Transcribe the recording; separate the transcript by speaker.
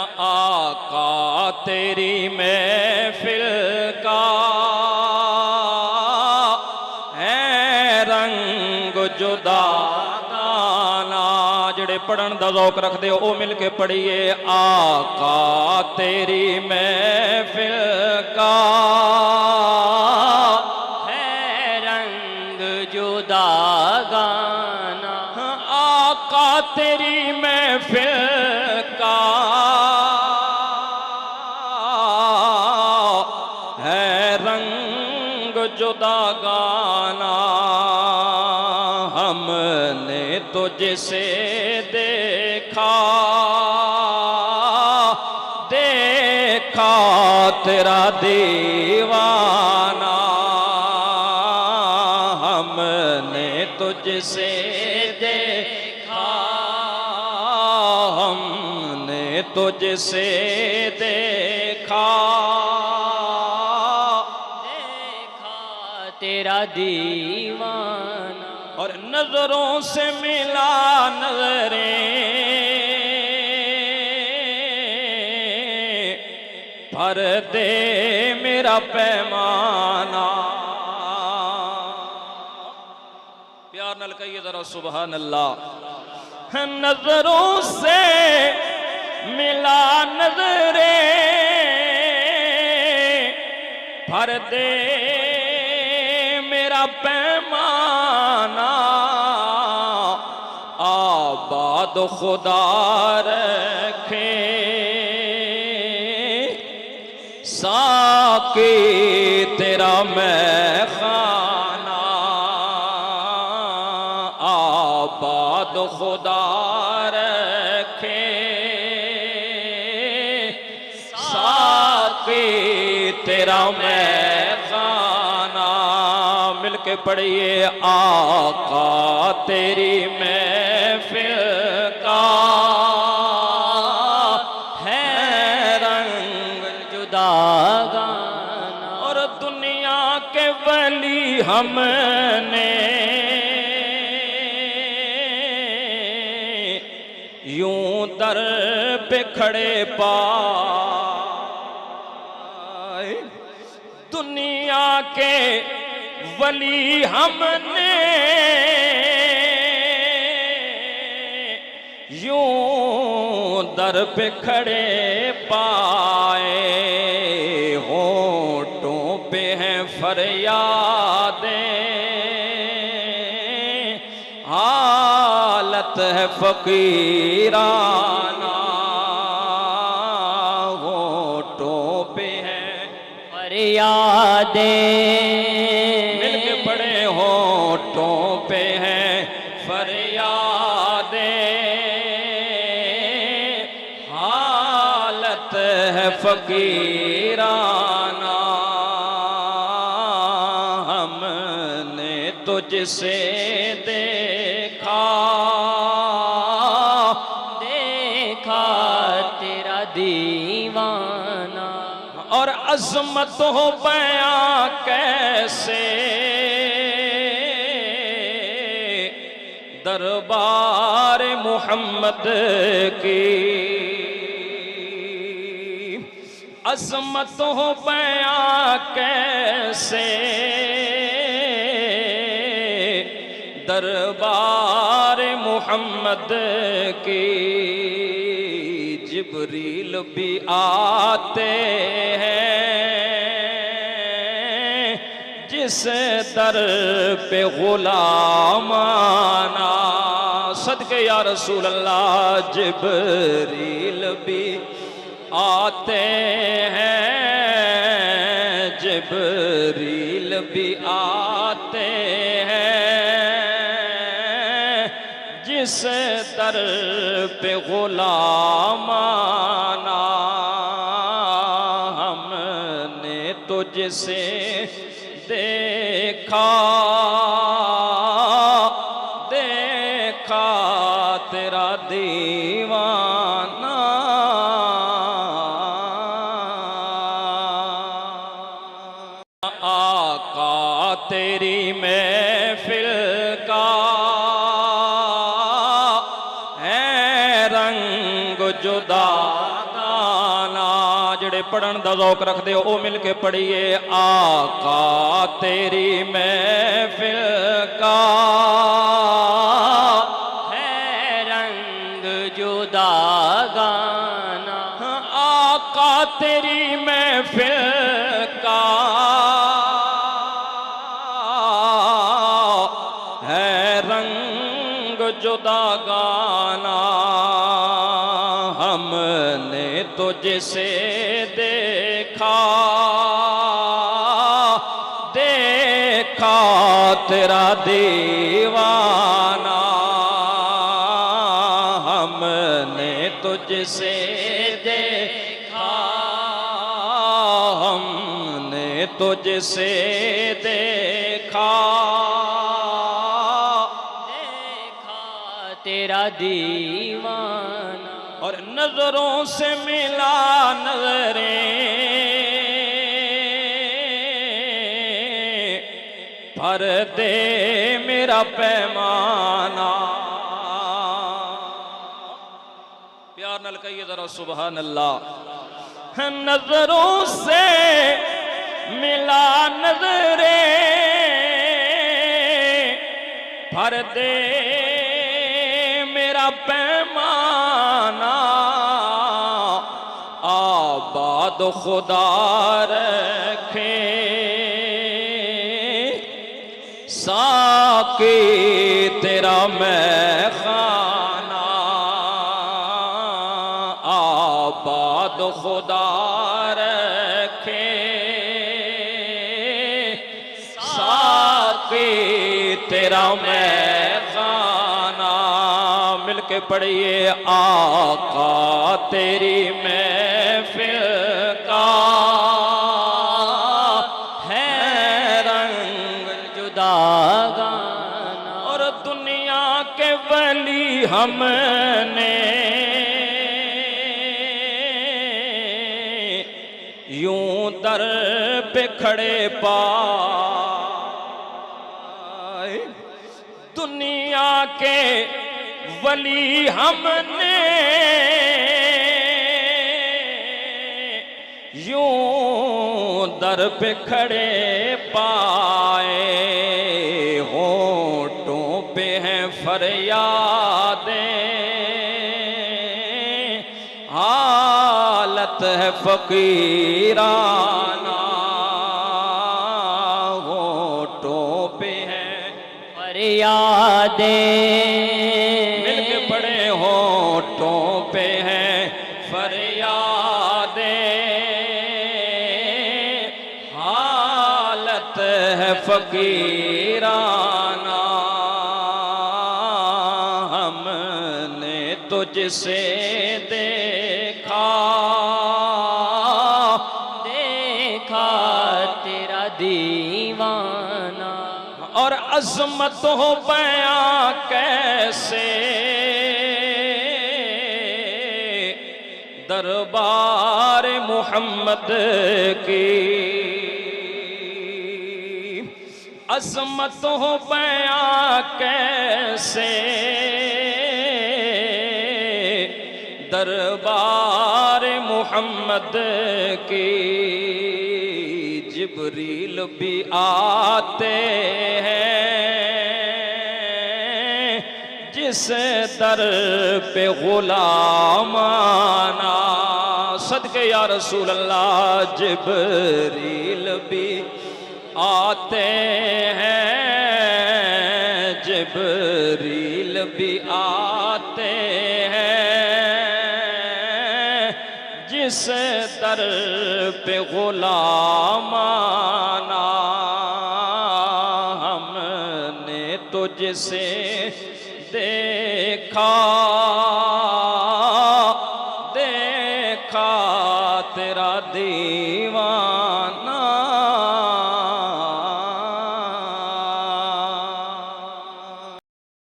Speaker 1: आका तेरी महफिल का है रंग जुदा गाना। जेड़े पढ़न दा ज़ौक रखदे हो ओ मिल के पढ़िए। आका तेरी महफिल का
Speaker 2: है रंग जुदा गाना।
Speaker 1: आका तेरी महफिल का है रंग जुदा गाना। हमने तुझसे देखा देखा तेरा दीवाना। हमने तुझसे देखा हमने तुझसे देखा
Speaker 2: तेरा दीवाना।
Speaker 1: और नजरों से मिला नजरें भर दे मेरा पैमाना। प्यार नाल कहिए जरा सुभान अल्लाह। नजरों से मिला नजरें भर दे मेरा पैमाना। आबाद खुदा रखे साकी तेरा मैं खाना। आबाद खुदा रखे साकी तेरा मैं खाना। मिल के पढ़िए। आका तेरी महफिल का है रंग
Speaker 2: जुदा गाना।
Speaker 1: और दुनिया के वली हमने यूं दर पे खड़े पाए। दुनिया के वली हमने यूं दर पे खड़े पाए। होठों पे हैं फरियादें हालत है फकीराना। होठों पे हैं
Speaker 2: फरियादें
Speaker 1: मिल के पड़े। होठों पे हैं फरियादें हालत है फकीराना। हमने तुझसे देखा
Speaker 2: देखा तेरा दीवाना।
Speaker 1: और अज़मत हो बयां कैसे दरबार मोहम्मद की। अज़मत हो बयां कैसे दरबार मोहम्मद की। जिब्रील भी आते हैं जिस दर पे गुलामाना। सदके या रसूल अल्लाह। जिब्रील भी आते हैं जिब्रील भी आते हैं जिस दर पे गुलामाना। हमने तुझसे देखा देखा तेरा दीवाना। आका तेरी महफिल का है रंग जुदा जेड़े पढ़न दा ज़ौक रखदे हो मिल के पढ़िए। आका तेरी महफिल का
Speaker 2: है रंग जुदा गाना,
Speaker 1: आका तेरी महफिल का है रंग जुदा गाना। हमने तुझसे देखा देखा तेरा दीवाना। हमने तुझसे देखा हमने तुझसे देखा
Speaker 2: देखा तेरा दीवाना।
Speaker 1: और नजरों से मिला नजरें भर दे मेरा पैमाना। प्यार नल कहिए जरा सुभान अल्लाह। नजरों से मिला नजरें भर दे मेरा पैमाना। आबाद खुदा रखे साकी तेरा मैं खाना। आबाद खुदा रखे साकी तेरा मैं खाना। मिलके पढ़िए। आका तेरी महफिल का
Speaker 2: है रंग जुदा गाना।
Speaker 1: और दुनिया के वली हमने यूं दर पे खड़े पाए। दुनिया के वली हमने यूं दर पे खड़े पाए। होठों पे हैं फरियादें हालत है फकीराना। होठों पे हैं
Speaker 2: फरियादें
Speaker 1: मिलके पड़े। होठों पे हैं फरियादें हालत है फकीराना। हमने तुझसे देखा
Speaker 2: देखा तेरा दीवाना।
Speaker 1: और अज़मत हो बयां कैसे दरबार मोहम्मद की। अज़मत हो बयां कैसे दरबार मोहम्मद की। जिब्रील भी आते हैं जिस दर पे गुलामाना। सदके या रसूल अल्लाह। जिब्रील भी आते हैं जिब्रील भी आते हैं जिस दर पे गुलामाना। हमने तुझसे देखा देखा तेरा दीवाना।